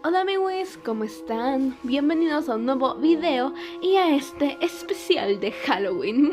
Hola amigos, ¿cómo están? Bienvenidos a un nuevo video y a este especial de Halloween.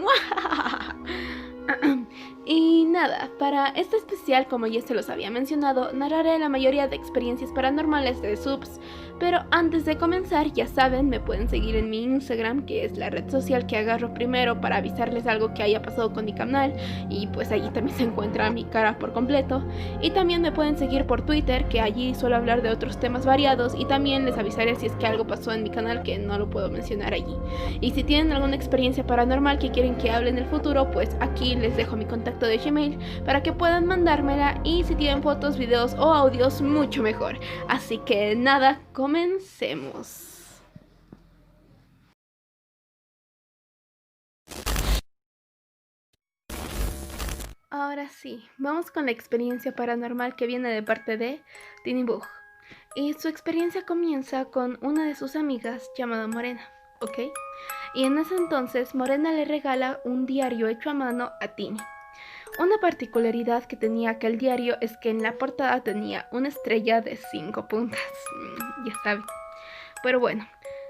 Y nada, para este especial, como ya se los había mencionado, narraré la mayoría de experiencias paranormales de subs. Pero antes de comenzar, ya saben, me pueden seguir en mi Instagram, que es la red social que agarro primero para avisarles algo que haya pasado con mi canal, y pues allí también se encuentra mi cara por completo. Y también me pueden seguir por Twitter, que allí suelo hablar de otros temas variados, y también les avisaré si es que algo pasó en mi canal que no lo puedo mencionar allí. Y si tienen alguna experiencia paranormal que quieren que hable en el futuro, pues aquí les dejo mi contacto de Gmail para que puedan mandármela, y si tienen fotos, videos o audios, mucho mejor. Así que nada, comencemos. Ahora sí, vamos con la experiencia paranormal que viene de parte de Tiny Bug. Y su experiencia comienza con una de sus amigas llamada Morena, ¿ok? Y en ese entonces Morena le regala un diario hecho a mano a Tini. Una particularidad que tenía aquel diario es que en la portada tenía una estrella de 5 puntas, ya saben. Pero bueno,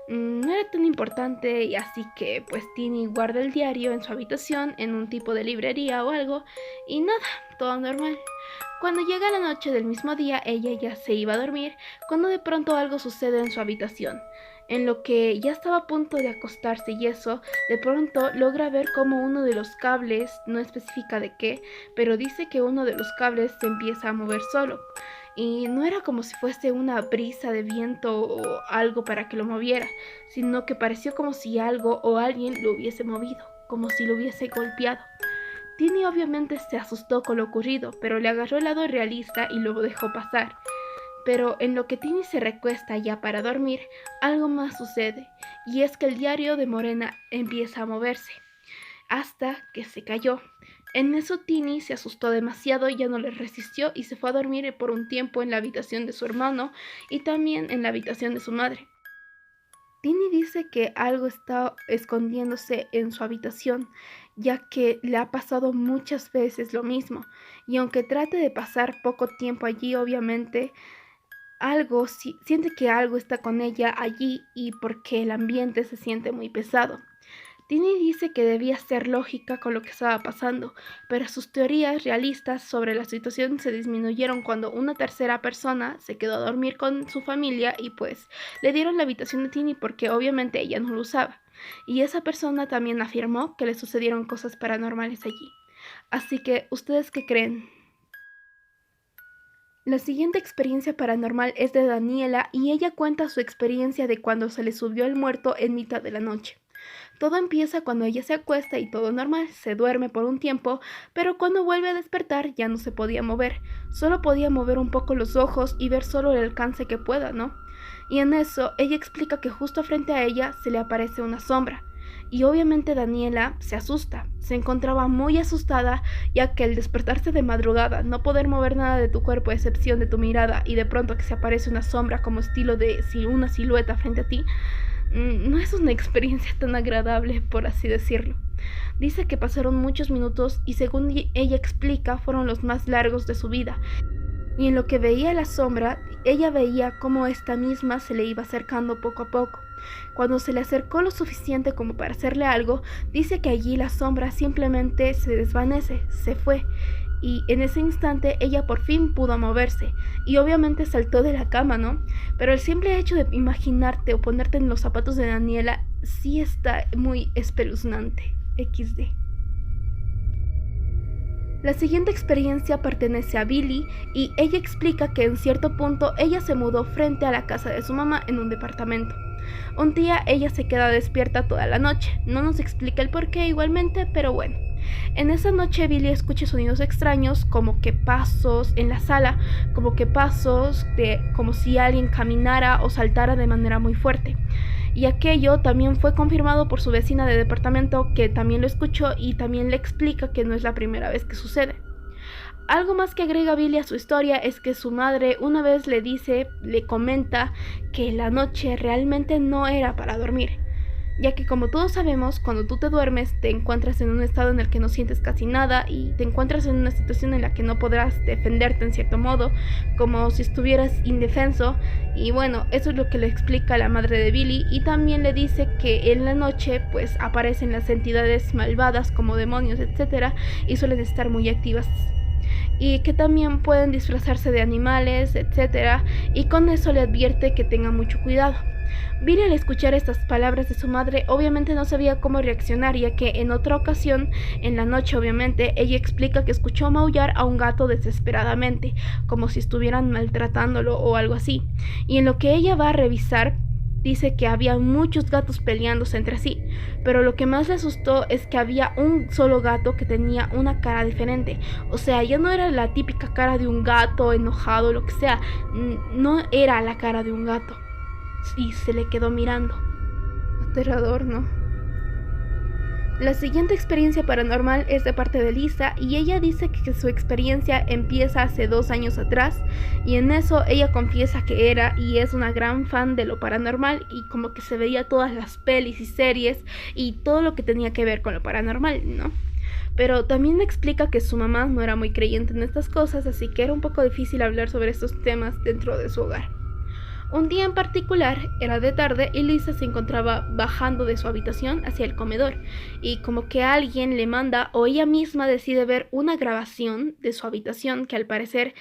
no era tan importante, y así que pues Tini guarda el diario en su habitación, en un tipo de librería o algo, y nada, todo normal. Cuando llega la noche del mismo día, ella ya se iba a dormir, cuando de pronto algo sucede en su habitación. En lo que ya estaba a punto de acostarse y eso, de pronto logra ver como uno de los cables, no especifica de qué, pero dice que uno de los cables se empieza a mover solo. Y no era como si fuese una brisa de viento o algo para que lo moviera, sino que pareció como si algo o alguien lo hubiese movido, como si lo hubiese golpeado. Tini obviamente se asustó con lo ocurrido, pero le agarró el lado realista y lo dejó pasar. Pero en lo que Tini se recuesta ya para dormir, algo más sucede, y es que el diario de Morena empieza a moverse, hasta que se cayó. En eso Tini se asustó demasiado, ya no le resistió y se fue a dormir por un tiempo en la habitación de su hermano y también en la habitación de su madre. Tini dice que algo está escondiéndose en su habitación, ya que le ha pasado muchas veces lo mismo, y aunque trate de pasar poco tiempo allí, obviamente siente que algo está con ella allí, y porque el ambiente se siente muy pesado. Tini dice que debía ser lógica con lo que estaba pasando, pero sus teorías realistas sobre la situación se disminuyeron cuando una tercera persona se quedó a dormir con su familia, y pues le dieron la habitación de Tini porque obviamente ella no lo usaba. Y esa persona también afirmó que le sucedieron cosas paranormales allí. Así que, ¿ustedes qué creen? La siguiente experiencia paranormal es de Daniela, y ella cuenta su experiencia de cuando se le subió el muerto en mitad de la noche. Todo empieza cuando ella se acuesta y todo normal, se duerme por un tiempo, pero cuando vuelve a despertar ya no se podía mover, solo podía mover un poco los ojos y ver solo el alcance que pueda, ¿no? Y en eso ella explica que justo frente a ella se le aparece una sombra. Y obviamente Daniela se asusta, se encontraba muy asustada, ya que al despertarse de madrugada, no poder mover nada de tu cuerpo a excepción de tu mirada, y de pronto que se aparece una sombra como estilo de una silueta frente a ti, no es una experiencia tan agradable, por así decirlo. Dice que pasaron muchos minutos y, según ella explica, fueron los más largos de su vida. Y en lo que veía la sombra, ella veía cómo esta misma se le iba acercando poco a poco. Cuando se le acercó lo suficiente como para hacerle algo, dice que allí la sombra simplemente se desvanece, se fue. Y en ese instante ella por fin pudo moverse, y obviamente saltó de la cama, ¿no? Pero el simple hecho de imaginarte o ponerte en los zapatos de Daniela sí está muy espeluznante. XD. La siguiente experiencia pertenece a Billy, y ella explica que en cierto punto ella se mudó frente a la casa de su mamá en un departamento. Un día ella se queda despierta toda la noche, no nos explica el por qué igualmente, pero bueno. En esa noche Billy escucha sonidos extraños, como que pasos en la sala, como que pasos como si alguien caminara o saltara de manera muy fuerte. Y aquello también fue confirmado por su vecina de departamento, que también lo escuchó y también le explica que no es la primera vez que sucede. Algo más que agrega Billy a su historia es que su madre una vez le comenta que la noche realmente no era para dormir. ya que como todos sabemos, cuando tú te duermes te encuentras en un estado en el que no sientes casi nada y te encuentras en una situación en la que no podrás defenderte en cierto modo, como si estuvieras indefenso. Y bueno, eso es lo que le explica la madre de Billy, y también le dice que en la noche pues aparecen las entidades malvadas como demonios, etcétera, y suelen estar muy activas, y que también pueden disfrazarse de animales, etcétera, y con eso le advierte que tenga mucho cuidado. Billy, al escuchar estas palabras de su madre, obviamente no sabía cómo reaccionar, ya que en otra ocasión, en la noche obviamente, ella explica que escuchó maullar a un gato desesperadamente, como si estuvieran maltratándolo o algo así, y en lo que ella va a revisar, dice que había muchos gatos peleándose entre sí, pero lo que más le asustó es que había un solo gato que tenía una cara diferente. O sea, ya no era la típica cara de un gato enojado, lo que sea, no era la cara de un gato. Y se le quedó mirando. Aterrador, ¿no? La siguiente experiencia paranormal es de parte de Lisa, y ella dice que su experiencia empieza hace 2 años atrás, y en eso ella confiesa que era y es una gran fan de lo paranormal, y como que se veía todas las pelis y series y todo lo que tenía que ver con lo paranormal, ¿no? Pero también explica que su mamá no era muy creyente en estas cosas, así que era un poco difícil hablar sobre estos temas dentro de su hogar. Un día en particular era de tarde y Lisa se encontraba bajando de su habitación hacia el comedor, y como que alguien le manda o ella misma decide ver una grabación de su habitación que al parecer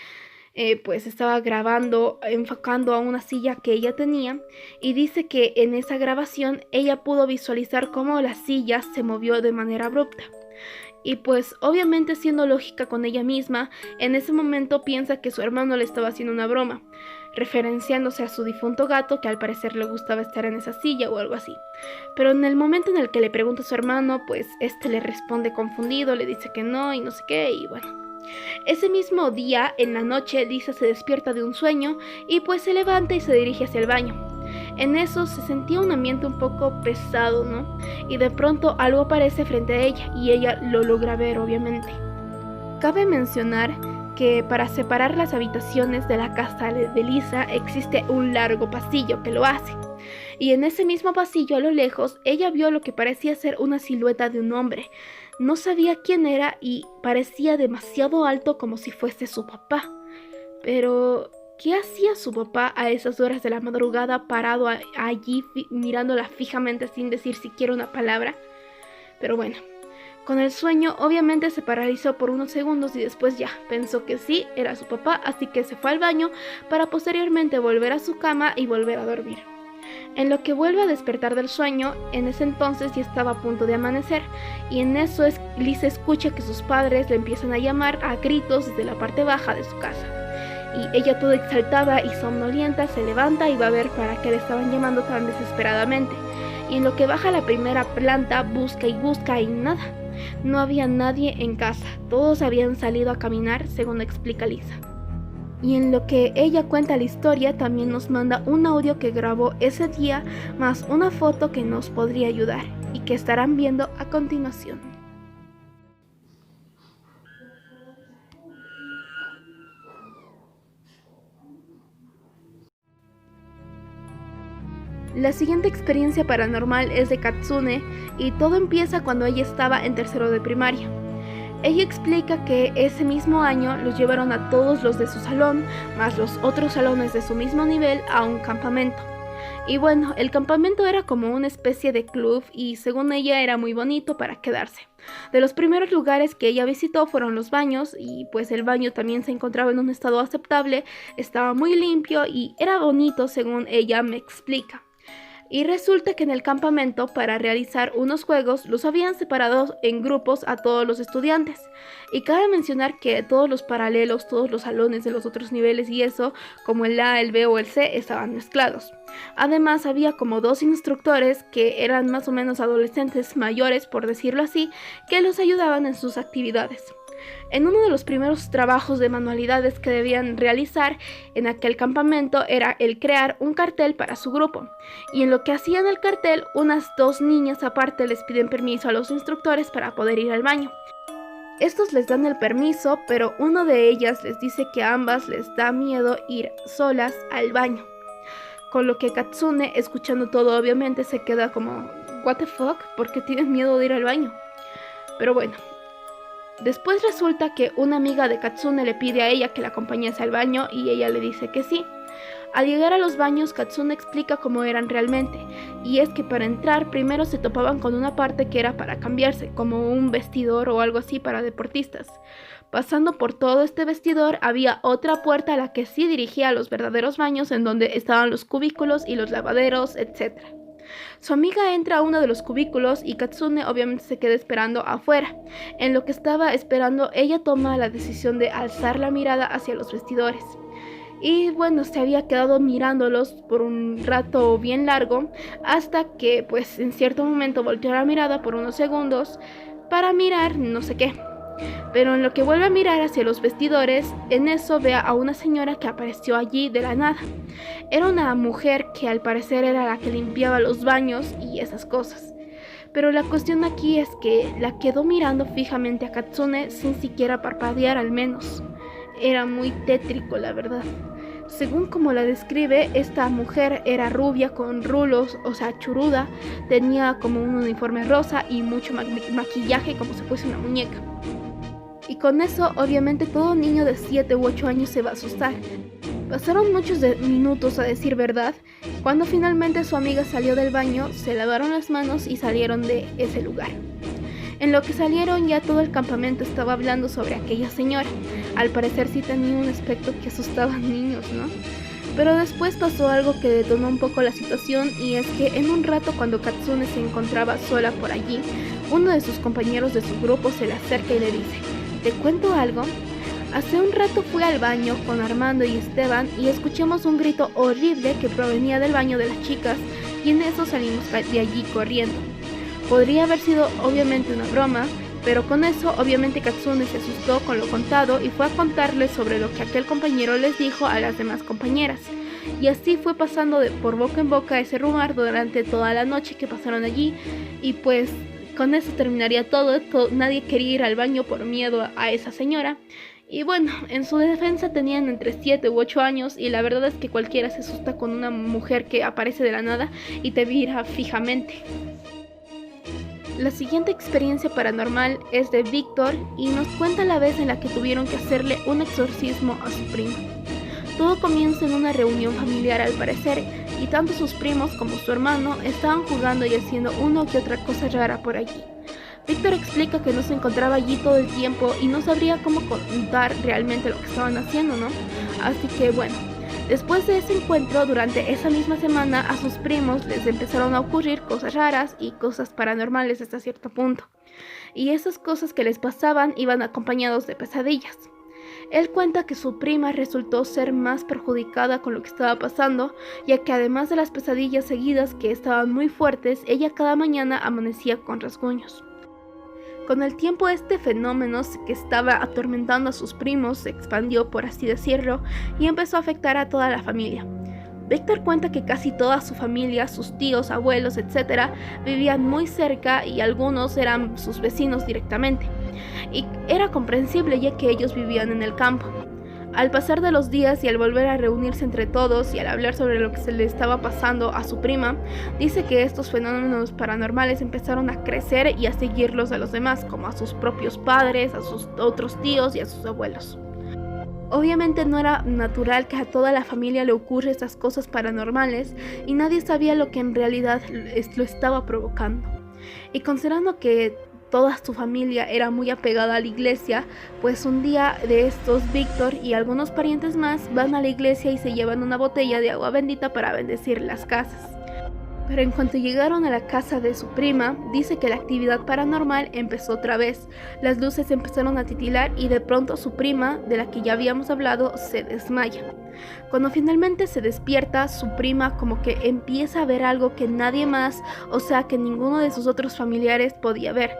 pues estaba grabando, enfocando a una silla que ella tenía, y dice que en esa grabación ella pudo visualizar cómo la silla se movió de manera abrupta. Y pues obviamente, siendo lógica con ella misma, en ese momento piensa que su hermano le estaba haciendo una broma, referenciándose a su difunto gato que al parecer le gustaba estar en esa silla o algo así. Pero en el momento en el que le pregunta a su hermano, pues este le responde confundido, le dice que no y no sé qué, y bueno. Ese mismo día, en la noche, Lisa se despierta de un sueño y pues se levanta y se dirige hacia el baño. En eso se sentía un ambiente un poco pesado, ¿no? Y de pronto algo aparece frente a ella y ella lo logra ver, obviamente. Cabe mencionar que para separar las habitaciones de la casa de Lisa existe un largo pasillo que lo hace. Y en ese mismo pasillo, a lo lejos, ella vio lo que parecía ser una silueta de un hombre. No sabía quién era y parecía demasiado alto, como si fuese su papá. Pero ¿qué hacía su papá a esas horas de la madrugada parado allí mirándola fijamente sin decir siquiera una palabra? Pero bueno, con el sueño obviamente se paralizó por unos segundos y después ya pensó que sí, era su papá, así que se fue al baño para posteriormente volver a su cama y volver a dormir. En lo que vuelve a despertar del sueño, en ese entonces ya estaba a punto de amanecer, y en eso Lisa escucha que sus padres le empiezan a llamar a gritos desde la parte baja de su casa. Y ella, toda exaltada y somnolienta, se levanta y va a ver para qué le estaban llamando tan desesperadamente. Y en lo que baja a la primera planta, busca y nada. No había nadie en casa, todos habían salido a caminar, según explica Lisa. Y en lo que ella cuenta la historia, también nos manda un audio que grabó ese día, más una foto que nos podría ayudar y que estarán viendo a continuación. La siguiente experiencia paranormal es de Katsune, y todo empieza cuando ella estaba en tercero de primaria. Ella explica que ese mismo año los llevaron a todos los de su salón, más los otros salones de su mismo nivel, a un campamento. Y bueno, el campamento era como una especie de club y según ella era muy bonito para quedarse. De los primeros lugares que ella visitó fueron los baños, y pues el baño también se encontraba en un estado aceptable, estaba muy limpio y era bonito según ella me explica. Y resulta que en el campamento, para realizar unos juegos, los habían separado en grupos a todos los estudiantes. Y cabe mencionar que todos los paralelos, todos los salones de los otros niveles y eso, como el A, el B o el C, estaban mezclados. Además, había como 2 instructores que eran más o menos adolescentes mayores, por decirlo así, que los ayudaban en sus actividades. En uno de los primeros trabajos de manualidades que debían realizar en aquel campamento era el crear un cartel para su grupo, y en lo que hacían el cartel, unas 2 niñas aparte les piden permiso a los instructores para poder ir al baño. Estos les dan el permiso, pero una de ellas les dice que a ambas les da miedo ir solas al baño, con lo que Katsune, escuchando todo, obviamente se queda como what the fuck, ¿por qué tienes miedo de ir al baño? Pero bueno, después resulta que una amiga de Katsune le pide a ella que la acompañase al baño y ella le dice que sí. Al llegar a los baños, Katsune explica cómo eran realmente, y es que para entrar primero se topaban con una parte que era para cambiarse, como un vestidor o algo así para deportistas. Pasando por todo este vestidor había otra puerta a la que sí dirigía a los verdaderos baños, en donde estaban los cubículos y los lavaderos, etc. Su amiga entra a uno de los cubículos y Katsune obviamente se queda esperando afuera. En lo que estaba esperando, ella toma la decisión de alzar la mirada hacia los vestidores. Y bueno, se había quedado mirándolos por un rato bien largo, hasta que pues en cierto momento volteó la mirada por unos segundos para mirar no sé qué. Pero en lo que vuelve a mirar hacia los vestidores, en eso ve a una señora que apareció allí de la nada. Era una mujer que al parecer era la que limpiaba los baños y esas cosas. Pero la cuestión aquí es que la quedó mirando fijamente a Katsune sin siquiera parpadear al menos. Era muy tétrico, la verdad. Según como la describe, esta mujer era rubia con rulos, o sea, churuda, tenía como un uniforme rosa y mucho maquillaje como si fuese una muñeca. Y con eso, obviamente, todo niño de 7 u 8 años se va a asustar. Pasaron muchos minutos, a decir verdad, cuando finalmente su amiga salió del baño, se lavaron las manos y salieron de ese lugar. En lo que salieron, ya todo el campamento estaba hablando sobre aquella señora. Al parecer sí tenía un aspecto que asustaba a niños, ¿no? Pero después pasó algo que detonó un poco la situación, y es que en un rato, cuando Katsune se encontraba sola por allí, uno de sus compañeros de su grupo se le acerca y le dice: ¿te cuento algo? Hace un rato fui al baño con Armando y Esteban y escuchamos un grito horrible que provenía del baño de las chicas, y en eso salimos de allí corriendo. Podría haber sido obviamente una broma, pero con eso obviamente Katsune se asustó con lo contado y fue a contarles sobre lo que aquel compañero les dijo a las demás compañeras. Y así fue pasando de por boca en boca ese rumor durante toda la noche que pasaron allí, y pues con eso terminaría todo. Nadie quería ir al baño por miedo a esa señora. Y bueno, en su defensa tenían entre 7 u 8 años, y la verdad es que cualquiera se asusta con una mujer que aparece de la nada y te mira fijamente. La siguiente experiencia paranormal es de Víctor y nos cuenta la vez en la que tuvieron que hacerle un exorcismo a su primo. Todo comienza en una reunión familiar al parecer, y tanto sus primos como su hermano estaban jugando y haciendo una que otra cosa rara por allí. Víctor explica que no se encontraba allí todo el tiempo y no sabría cómo contar realmente lo que estaban haciendo, ¿no? Así que bueno, después de ese encuentro, durante esa misma semana, a sus primos les empezaron a ocurrir cosas raras y cosas paranormales hasta cierto punto. Y esas cosas que les pasaban iban acompañados de pesadillas. Él cuenta que su prima resultó ser más perjudicada con lo que estaba pasando, ya que además de las pesadillas seguidas que estaban muy fuertes, ella cada mañana amanecía con rasguños. Con el tiempo, este fenómeno que estaba atormentando a sus primos se expandió, por así decirlo, y empezó a afectar a toda la familia. Víctor cuenta que casi toda su familia, sus tíos, abuelos, etc., vivían muy cerca y algunos eran sus vecinos directamente. Y era comprensible, ya que ellos vivían en el campo. Al pasar de los días y al volver a reunirse entre todos y al hablar sobre lo que se le estaba pasando a su prima, dice que estos fenómenos paranormales empezaron a crecer y a seguirlos a los demás, como a sus propios padres, a sus otros tíos y a sus abuelos. Obviamente no era natural que a toda la familia le ocurran estas cosas paranormales, y nadie sabía lo que en realidad lo estaba provocando. Y considerando que toda su familia era muy apegada a la iglesia, pues un día de estos, Víctor y algunos parientes más van a la iglesia y se llevan una botella de agua bendita para bendecir las casas. Pero en cuanto llegaron a la casa de su prima, dice que la actividad paranormal empezó otra vez. Las luces empezaron a titilar y de pronto su prima, de la que ya habíamos hablado, se desmaya. Cuando finalmente se despierta, su prima como que empieza a ver algo que nadie más, o sea que ninguno de sus otros familiares podía ver.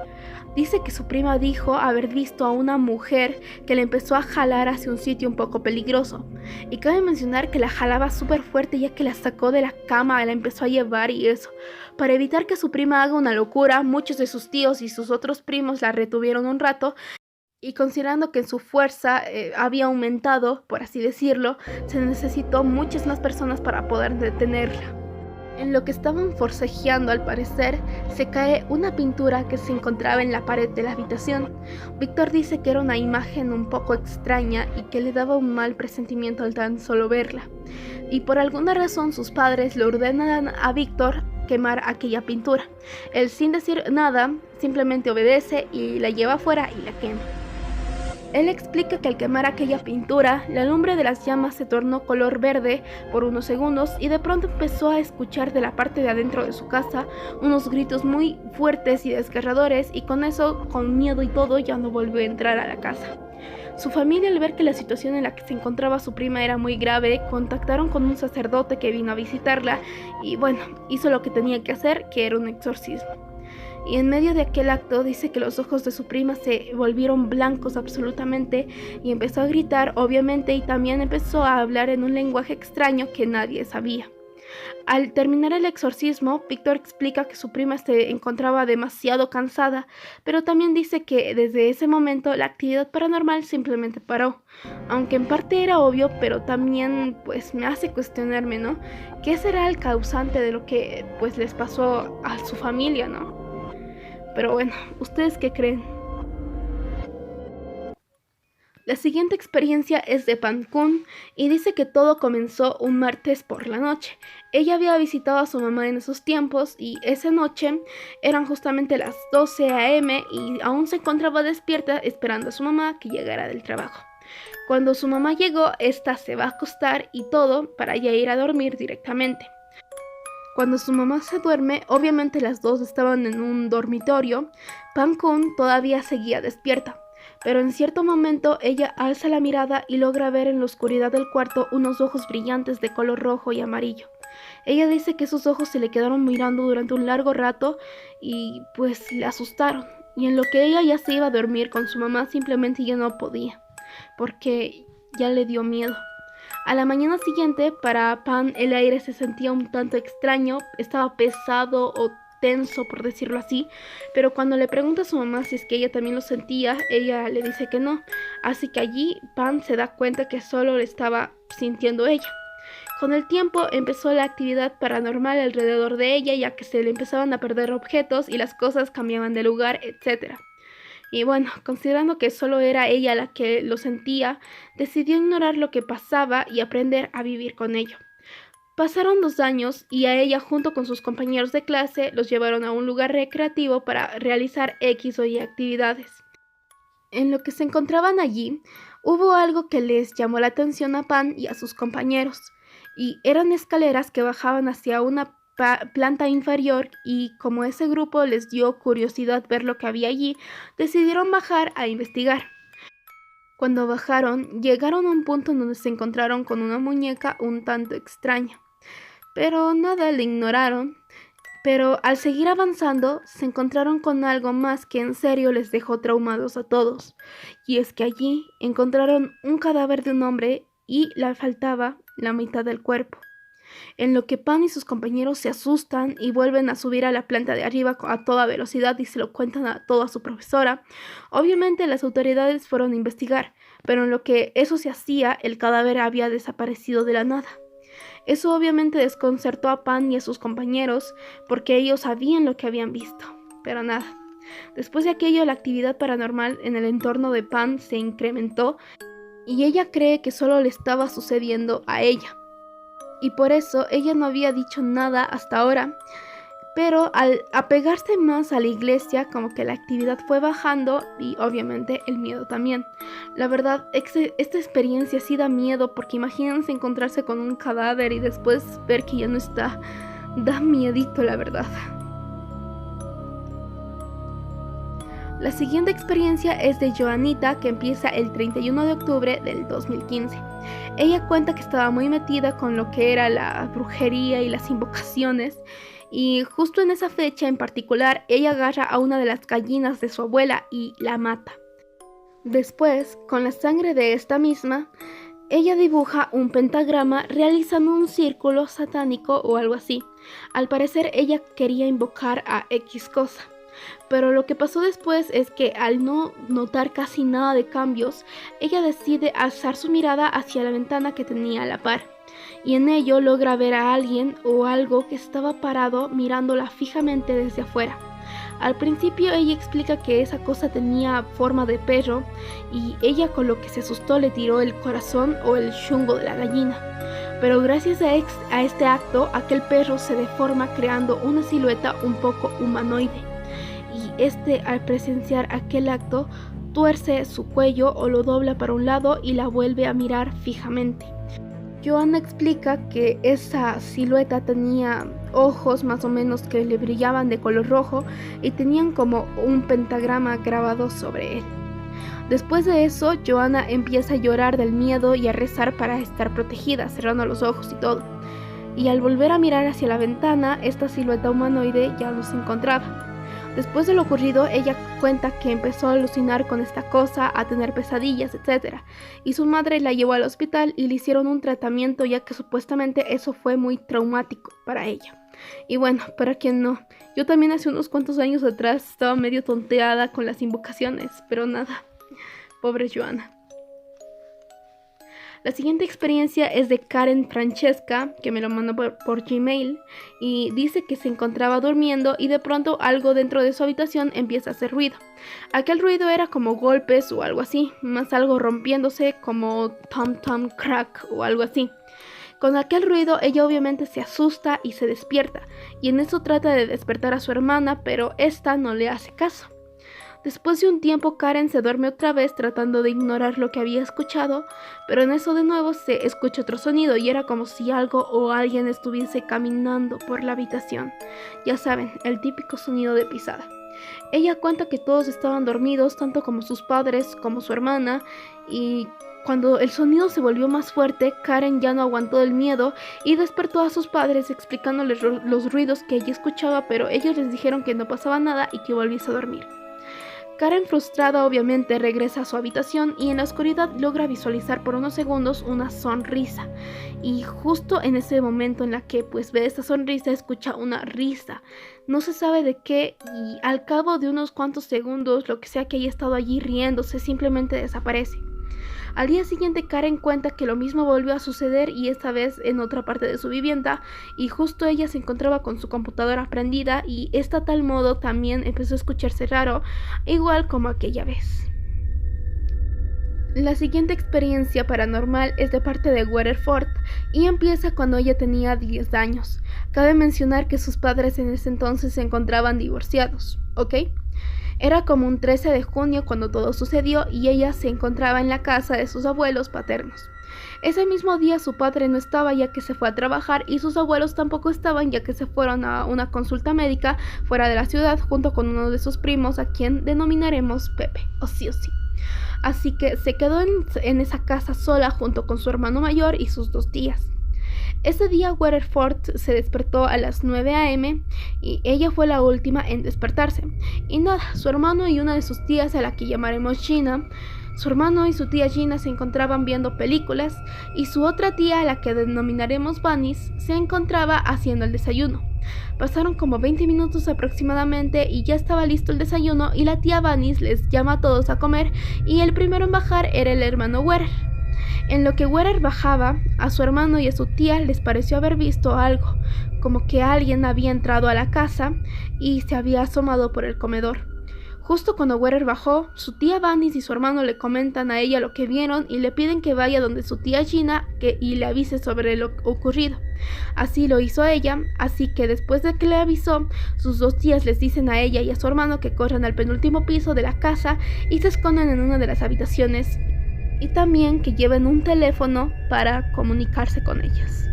Dice que su prima dijo haber visto a una mujer que le empezó a jalar hacia un sitio un poco peligroso. Y cabe mencionar que la jalaba súper fuerte, ya que la sacó de la cama, la empezó a llevar y eso. Para evitar que su prima haga una locura, muchos de sus tíos y sus otros primos la retuvieron un rato. Y considerando que su fuerza había aumentado, por así decirlo, se necesitó muchas más personas para poder detenerla. En lo que estaban forcejeando, al parecer, se cae una pintura que se encontraba en la pared de la habitación. Víctor dice que era una imagen un poco extraña y que le daba un mal presentimiento al tan solo verla. Y por alguna razón sus padres le ordenan a Víctor quemar aquella pintura. Él, sin decir nada, simplemente obedece y la lleva afuera y la quema. Él explica que al quemar aquella pintura, la lumbre de las llamas se tornó color verde por unos segundos y de pronto empezó a escuchar de la parte de adentro de su casa unos gritos muy fuertes y desgarradores, y con eso, con miedo y todo, ya no volvió a entrar a la casa. Su familia, al ver que la situación en la que se encontraba su prima era muy grave, contactaron con un sacerdote que vino a visitarla y bueno, hizo lo que tenía que hacer, que era un exorcismo. Y en medio de aquel acto dice que los ojos de su prima se volvieron blancos absolutamente y empezó a gritar, obviamente, y también empezó a hablar en un lenguaje extraño que nadie sabía. Al terminar el exorcismo, Víctor explica que su prima se encontraba demasiado cansada, pero también dice que desde ese momento la actividad paranormal simplemente paró. Aunque en parte era obvio, pero también pues me hace cuestionarme, ¿no? ¿Qué será el causante de lo que pues les pasó a su familia, ¿no? Pero bueno, ¿ustedes qué creen? La siguiente experiencia es de Pan Kun y dice que todo comenzó un martes por la noche. Ella había visitado a su mamá en esos tiempos y esa noche eran justamente las 12 a.m. y aún se encontraba despierta esperando a su mamá que llegara del trabajo. Cuando su mamá llegó, esta se va a acostar y todo para ya ir a dormir directamente. Cuando su mamá se duerme, obviamente las dos estaban en un dormitorio, Pan Kun todavía seguía despierta, pero en cierto momento ella alza la mirada y logra ver en la oscuridad del cuarto unos ojos brillantes de color rojo y amarillo. Ella dice que esos ojos se le quedaron mirando durante un largo rato y pues le asustaron, y en lo que ella ya se iba a dormir con su mamá simplemente ya no podía, porque ya le dio miedo. A la mañana siguiente, para Pan, el aire se sentía un tanto extraño, estaba pesado o tenso, por decirlo así, pero cuando le pregunta a su mamá si es que ella también lo sentía, ella le dice que no, así que allí Pan se da cuenta que solo lo estaba sintiendo ella. Con el tiempo empezó la actividad paranormal alrededor de ella, ya que se le empezaban a perder objetos y las cosas cambiaban de lugar, etc. Y bueno, considerando que solo era ella la que lo sentía, decidió ignorar lo que pasaba y aprender a vivir con ello. Pasaron 2 años y a ella, junto con sus compañeros de clase, los llevaron a un lugar recreativo para realizar X o Y actividades. En lo que se encontraban allí, hubo algo que les llamó la atención a Pan y a sus compañeros, y eran escaleras que bajaban hacia una planta inferior, y como ese grupo les dio curiosidad ver lo que había allí, decidieron bajar a investigar. Cuando bajaron, llegaron a un punto en donde se encontraron con una muñeca un tanto extraña, pero nada, la ignoraron. Pero al seguir avanzando, se encontraron con algo más que en serio les dejó traumados a todos, y es que allí encontraron un cadáver de un hombre y le faltaba la mitad del cuerpo. En lo que Pan y sus compañeros se asustan y vuelven a subir a la planta de arriba a toda velocidad y se lo cuentan a toda su profesora. Obviamente las autoridades fueron a investigar, pero en lo que eso se hacía, el cadáver había desaparecido de la nada. Eso obviamente desconcertó a Pan y a sus compañeros, porque ellos sabían lo que habían visto, pero nada. Después de aquello, la actividad paranormal en el entorno de Pan se incrementó y ella cree que solo le estaba sucediendo a ella. Y por eso ella no había dicho nada hasta ahora, pero al apegarse más a la iglesia, como que la actividad fue bajando y obviamente el miedo también. La verdad, esta experiencia sí da miedo, porque imagínense encontrarse con un cadáver y después ver que ya no está. Da miedito, la verdad. La siguiente experiencia es de Joanita, que empieza el 31 de octubre del 2015. Ella cuenta que estaba muy metida con lo que era la brujería y las invocaciones, y justo en esa fecha en particular ella agarra a una de las gallinas de su abuela y la mata. Después, con la sangre de esta misma, ella dibuja un pentagrama realizando un círculo satánico o algo así. Al parecer ella quería invocar a X cosa. Pero lo que pasó después es que al no notar casi nada de cambios, ella decide alzar su mirada hacia la ventana que tenía a la par. y en ello logra ver a alguien o algo que estaba parado mirándola fijamente desde afuera. Al principio ella explica que esa cosa tenía forma de perro y ella, con lo que se asustó, le tiró el corazón o el chungo de la gallina. Pero gracias a este acto, aquel perro se deforma creando una silueta un poco humanoide. Y al presenciar aquel acto, tuerce su cuello o lo dobla para un lado y la vuelve a mirar fijamente. Joanna explica que esa silueta tenía ojos más o menos que le brillaban de color rojo y tenían como un pentagrama grabado sobre él. Después de eso, Joanna empieza a llorar del miedo y a rezar para estar protegida, cerrando los ojos y todo. Y al volver a mirar hacia la ventana, esta silueta humanoide ya no se encontraba. Después de lo ocurrido, ella cuenta que empezó a alucinar con esta cosa, a tener pesadillas, etc. Y su madre la llevó al hospital y le hicieron un tratamiento, ya que supuestamente eso fue muy traumático para ella. Y bueno, para quien no, yo también hace unos cuantos años atrás estaba medio tonteada con las invocaciones, pero nada, pobre Joanna. La siguiente experiencia es de Karen Francesca, que me lo mandó por Gmail, y dice que se encontraba durmiendo y de pronto algo dentro de su habitación empieza a hacer ruido. Aquel ruido era como golpes o algo así, más algo rompiéndose como tom tom crack o algo así. Con aquel ruido ella obviamente se asusta y se despierta, y en eso trata de despertar a su hermana, pero esta no le hace caso. Después de un tiempo, Karen se duerme otra vez tratando de ignorar lo que había escuchado, pero en eso de nuevo se escucha otro sonido y era como si algo o alguien estuviese caminando por la habitación. Ya saben, el típico sonido de pisada. Ella cuenta que todos estaban dormidos, tanto como sus padres como su hermana, y cuando el sonido se volvió más fuerte, Karen ya no aguantó el miedo y despertó a sus padres explicándoles los ruidos que ella escuchaba, pero ellos les dijeron que no pasaba nada y que volviese a dormir. Karen, frustrada obviamente, regresa a su habitación y en la oscuridad logra visualizar por unos segundos una sonrisa. Y justo en ese momento en la que ve esta sonrisa, escucha una risa. No se sabe de qué y al cabo de unos cuantos segundos, lo que sea que haya estado allí riéndose simplemente desaparece. Al día siguiente, Karen cuenta que lo mismo volvió a suceder y esta vez en otra parte de su vivienda, y justo ella se encontraba con su computadora prendida y esta a tal modo también empezó a escucharse raro, igual como aquella vez. La siguiente experiencia paranormal es de parte de Weatherford y empieza cuando ella tenía 10 años. Cabe mencionar que sus padres en ese entonces se encontraban divorciados, ¿ok? Era como un 13 de junio cuando todo sucedió y ella se encontraba en la casa de sus abuelos paternos. Ese mismo día su padre no estaba ya que se fue a trabajar y sus abuelos tampoco estaban ya que se fueron a una consulta médica fuera de la ciudad junto con uno de sus primos a quien denominaremos Pepe o sí. Así que se quedó en esa casa sola junto con su hermano mayor y sus 2 tías. Ese día Weatherford se despertó a las 9 a.m. y ella fue la última en despertarse. Y nada, su hermano y una de sus tías, a la que llamaremos Gina, su hermano y su tía Gina se encontraban viendo películas y su otra tía, a la que denominaremos Vanice, se encontraba haciendo el desayuno. Pasaron como 20 minutos aproximadamente y ya estaba listo el desayuno y la tía Vanice les llama a todos a comer y el primero en bajar era el hermano Weather. En lo que Weather bajaba, a su hermano y a su tía les pareció haber visto algo, como que alguien había entrado a la casa y se había asomado por el comedor. Justo cuando Weather bajó, su tía Vanice y su hermano le comentan a ella lo que vieron y le piden que vaya donde su tía Gina y le avise sobre lo ocurrido. Así lo hizo ella, así que después de que le avisó, sus 2 tías les dicen a ella y a su hermano que corran al penúltimo piso de la casa y se esconden en una de las habitaciones. Y también que lleven un teléfono para comunicarse con ellas.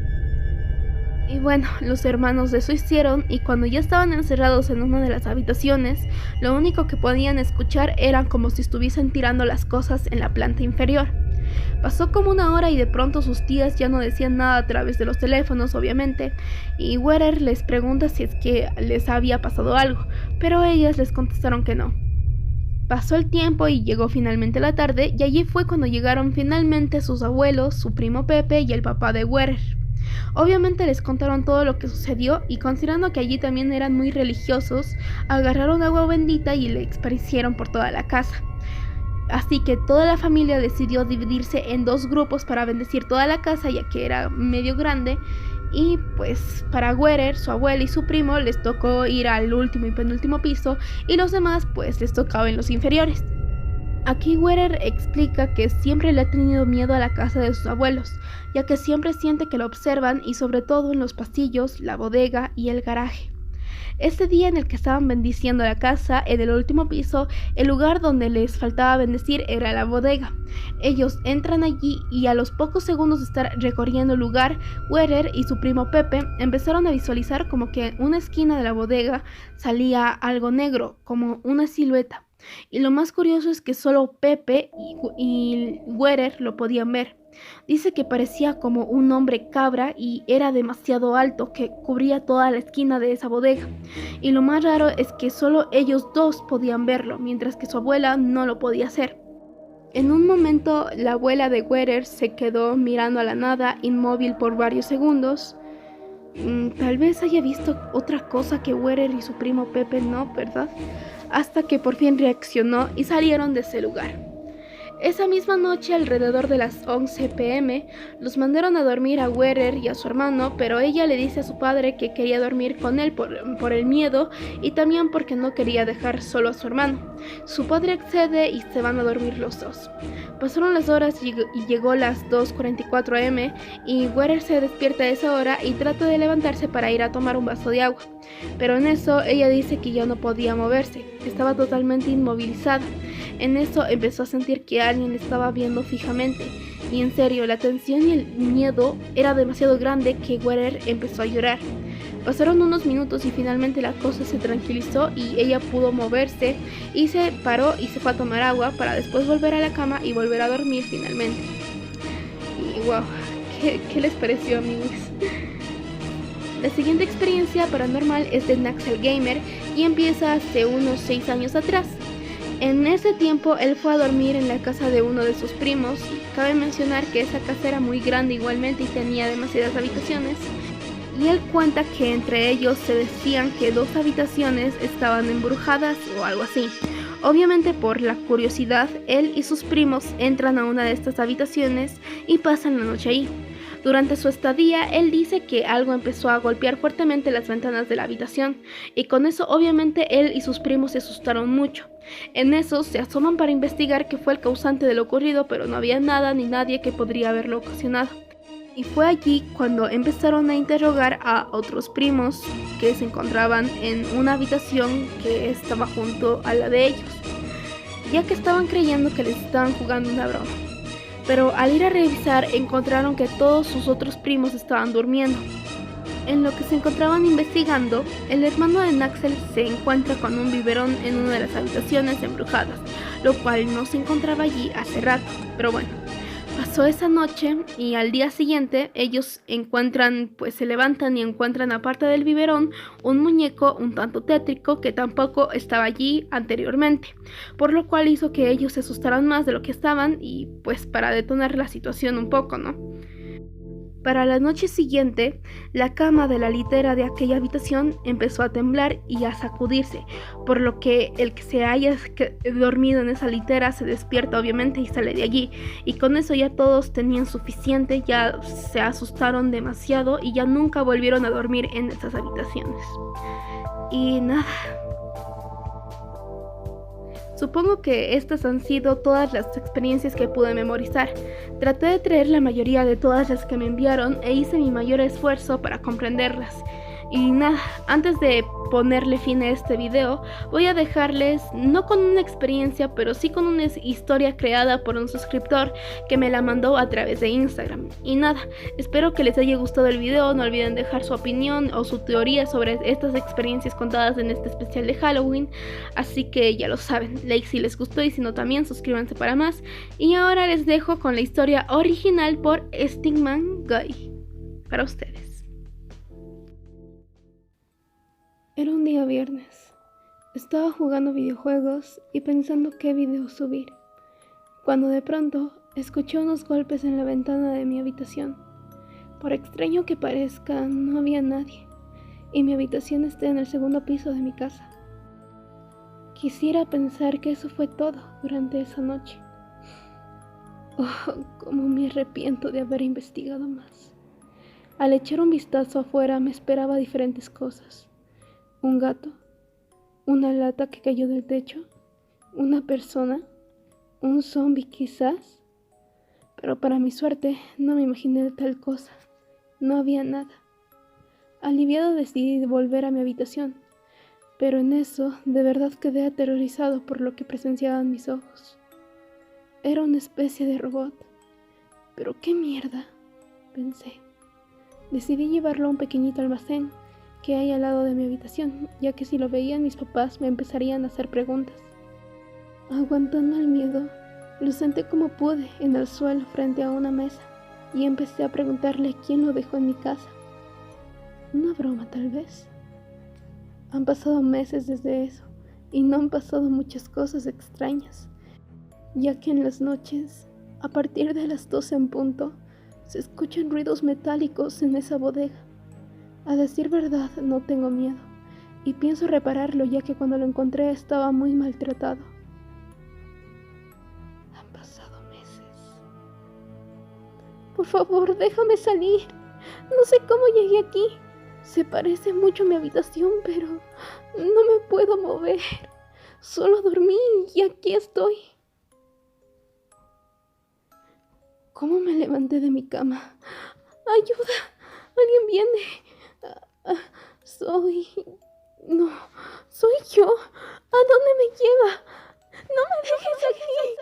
Y bueno, los hermanos eso hicieron y cuando ya estaban encerrados en una de las habitaciones, lo único que podían escuchar eran como si estuviesen tirando las cosas en la planta inferior. Pasó como 1 hora y de pronto sus tías ya no decían nada a través de los teléfonos, obviamente, y Weather les pregunta si es que les había pasado algo, pero ellas les contestaron que no. Pasó el tiempo y llegó finalmente la tarde y allí fue cuando llegaron finalmente sus abuelos, su primo Pepe y el papá de Weather. Obviamente les contaron todo lo que sucedió y considerando que allí también eran muy religiosos, agarraron agua bendita y le esparcieron por toda la casa. Así que toda la familia decidió dividirse en 2 grupos para bendecir toda la casa, ya que era medio grande. Y pues para Werer, su abuela y su primo les tocó ir al último y penúltimo piso, y los demás pues les tocaba en los inferiores. Aquí Werer explica que siempre le ha tenido miedo a la casa de sus abuelos, ya que siempre siente que lo observan, y sobre todo en los pasillos, la bodega y el garaje. Este día en el que estaban bendiciendo la casa, en el último piso, el lugar donde les faltaba bendecir era la bodega. Ellos entran allí y a los pocos segundos de estar recorriendo el lugar, Werer y su primo Pepe empezaron a visualizar como que en una esquina de la bodega salía algo negro, como una silueta. Y lo más curioso es que solo Pepe y Werer lo podían ver. Dice que parecía como un hombre cabra y era demasiado alto, que cubría toda la esquina de esa bodega. Y lo más raro es que solo ellos 2 podían verlo, mientras que su abuela no lo podía hacer. En un momento, la abuela de Werer se quedó mirando a la nada, inmóvil por varios segundos. Tal vez haya visto otra cosa que Werer y su primo Pepe no, ¿verdad? Hasta que por fin reaccionó y salieron de ese lugar. Esa misma noche, alrededor de las 11 p.m., los mandaron a dormir a Werer y a su hermano, pero ella le dice a su padre que quería dormir con él por el miedo, y también porque no quería dejar solo a su hermano. Su padre accede y se van a dormir los 2. Pasaron las horas y llegó las 2:44 am, y Werer se despierta a esa hora y trata de levantarse para ir a tomar un vaso de agua. Pero en eso ella dice que ya no podía moverse, estaba totalmente inmovilizada. En eso empezó a sentir que alguien le estaba viendo fijamente, y en serio, la tensión y el miedo era demasiado grande que Werer empezó a llorar. Pasaron unos minutos y finalmente la cosa se tranquilizó y ella pudo moverse, y se paró y se fue a tomar agua para después volver a la cama y volver a dormir finalmente. Y wow, ¿qué les pareció, amigos? La siguiente experiencia paranormal es de Naxel Gamer y empieza hace unos 6 años atrás. En ese tiempo él fue a dormir en la casa de uno de sus primos, y cabe mencionar que esa casa era muy grande igualmente y tenía demasiadas habitaciones, y él cuenta que entre ellos se decían que 2 habitaciones estaban embrujadas o algo así. Obviamente, por la curiosidad, él y sus primos entran a una de estas habitaciones y pasan la noche ahí. Durante su estadía, él dice que algo empezó a golpear fuertemente las ventanas de la habitación, y con eso obviamente él y sus primos se asustaron mucho. En eso se asoman para investigar qué fue el causante de lo ocurrido, pero no había nada ni nadie que podría haberlo ocasionado. Y fue allí cuando empezaron a interrogar a otros primos que se encontraban en una habitación que estaba junto a la de ellos, ya que estaban creyendo que les estaban jugando una broma. Pero al ir a revisar encontraron que todos sus otros primos estaban durmiendo. En lo que se encontraban investigando, el hermano de Naxel se encuentra con un biberón en una de las habitaciones embrujadas, lo cual no se encontraba allí hace rato. Pero bueno, pasó esa noche y al día siguiente ellos se levantan y encuentran aparte del biberón un muñeco un tanto tétrico que tampoco estaba allí anteriormente, por lo cual hizo que ellos se asustaran más de lo que estaban, y pues para detonar la situación un poco, ¿no? Para la noche siguiente, la cama de la litera de aquella habitación empezó a temblar y a sacudirse, por lo que el que se haya dormido en esa litera se despierta obviamente y sale de allí, y con eso ya todos tenían suficiente, ya se asustaron demasiado y ya nunca volvieron a dormir en esas habitaciones. Y nada. Supongo que estas han sido todas las experiencias que pude memorizar. Traté de traer la mayoría de todas las que me enviaron e hice mi mayor esfuerzo para comprenderlas. Y nada, antes de ponerle fin a este video, voy a dejarles, no con una experiencia, pero sí con una historia creada por un suscriptor que me la mandó a través de Instagram. Y nada, espero que les haya gustado el video, no olviden dejar su opinión o su teoría sobre estas experiencias contadas en este especial de Halloween. Así que ya lo saben, like si les gustó y si no también, suscríbanse para más. Y ahora les dejo con la historia original por Stigman Guy, para ustedes. Era un día viernes. Estaba jugando videojuegos y pensando qué video subir, cuando de pronto escuché unos golpes en la ventana de mi habitación. Por extraño que parezca, no había nadie, y mi habitación está en el segundo piso de mi casa. Quisiera pensar que eso fue todo durante esa noche. Oh, cómo me arrepiento de haber investigado más. Al echar un vistazo afuera me esperaba diferentes cosas. Un gato, una lata que cayó del techo, una persona, un zombie quizás. Pero para mi suerte no me imaginé tal cosa. No había nada. Aliviado decidí volver a mi habitación, pero en eso de verdad quedé aterrorizado por lo que presenciaban mis ojos. Era una especie de robot. ¿Pero qué mierda?, pensé. Decidí llevarlo a un pequeñito almacén que hay al lado de mi habitación, ya que si lo veían mis papás me empezarían a hacer preguntas. Aguantando el miedo, lo senté como pude en el suelo frente a una mesa y empecé a preguntarle quién lo dejó en mi casa. Una broma, tal vez. Han pasado meses desde eso y no han pasado muchas cosas extrañas, ya que en las noches, a partir de las 12 en punto, se escuchan ruidos metálicos en esa bodega. A decir verdad, no tengo miedo y pienso repararlo, ya que cuando lo encontré estaba muy maltratado. Han pasado meses. Por favor, déjame salir. No sé cómo llegué aquí. Se parece mucho a mi habitación, pero no me puedo mover. Solo dormí y aquí estoy. ¿Cómo me levanté de mi cama? ¡Ayuda! ¡Alguien viene! Soy... No, soy yo. ¿A dónde me lleva? ¡No me dejes aquí!